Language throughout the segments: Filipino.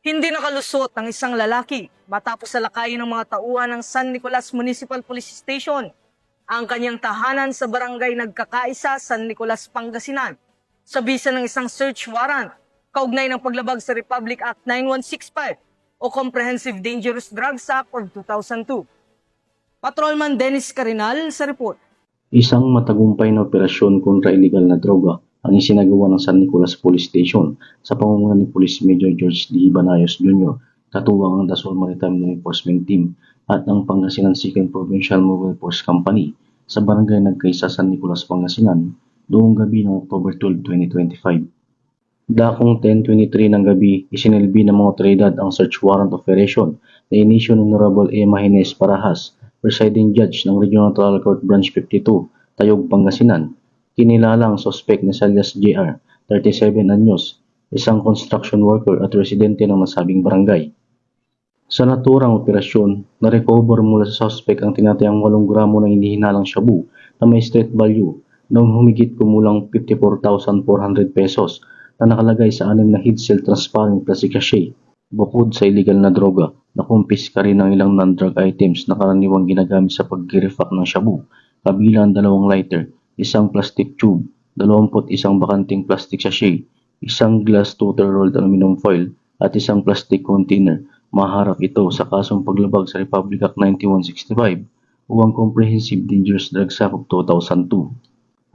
Hindi nakalusot ang isang lalaki matapos salakayin ng mga tauhan ng San Nicolas Municipal Police Station ang kanyang tahanan sa barangay Nagkakaisa, San Nicolas, Pangasinan sa bisa ng isang search warrant kaugnay ng paglabag sa Republic Act 9165 o Comprehensive Dangerous Drugs Act of 2002. Patrolman Dennis Carinal sa report. Isang matagumpay na operasyon kontra illegal na droga ang isinagawa ng San Nicolas Police Station sa pamumuno ni Police Major George D. Banayos Jr., katuwang ang Dasol Maritime Law Enforcement Team at ang Pangasinan 2nd Provincial Mobile Force Company sa barangay Nagkaisa, San Nicolas, Pangasinan noong gabi ng October 12, 2025. Dakong 10:23 ng gabi, isinilbi ng mga otoridad ang search warrant operation na inisyo ng Honorable Emma Hines Parahas, presiding judge ng Regional Trial Court Branch 52, Tayog, Pangasinan. Kinilala ang suspect na alias JR, 37 anyos, isang construction worker at residente ng nasabing barangay. Sa naturang operasyon, na-recover mula sa suspect ang tinatayang 8 gramo ng hinihinalang shabu na may street value na humigit kumulang 54,400 pesos na nakalagay sa 6 na head-seal transparent plastic sachet. Bukod sa illegal na droga, nakumpiska rin ang ilang non-drug items na karaniwang ginagamit sa pag-refact ng shabu, kabilang 2 lighter, isang plastic tube, 21 bakanting plastic sachet, isang glass total rolled aluminum foil, at isang plastic container. Maharap ito sa kasong paglabag sa Republic Act 9165 o ang Comprehensive Dangerous Drugs Act of 2002.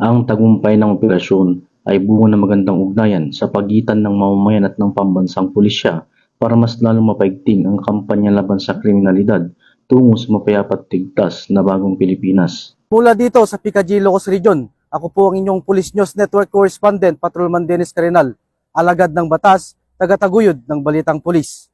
Ang tagumpay ng operasyon ay bunga ng magandang ugnayan sa pagitan ng mamamayan at ng pambansang pulisya para mas lalong mapaigting ang kampanya laban sa kriminalidad tungo sa mapayapat tigtas na bagong Pilipinas. Mula dito sa PKG Ilocos Region, ako po ang inyong Police News Network Correspondent, Patrolman Dennis Carinal, alagad ng batas, tagataguyod ng Balitang Pulis.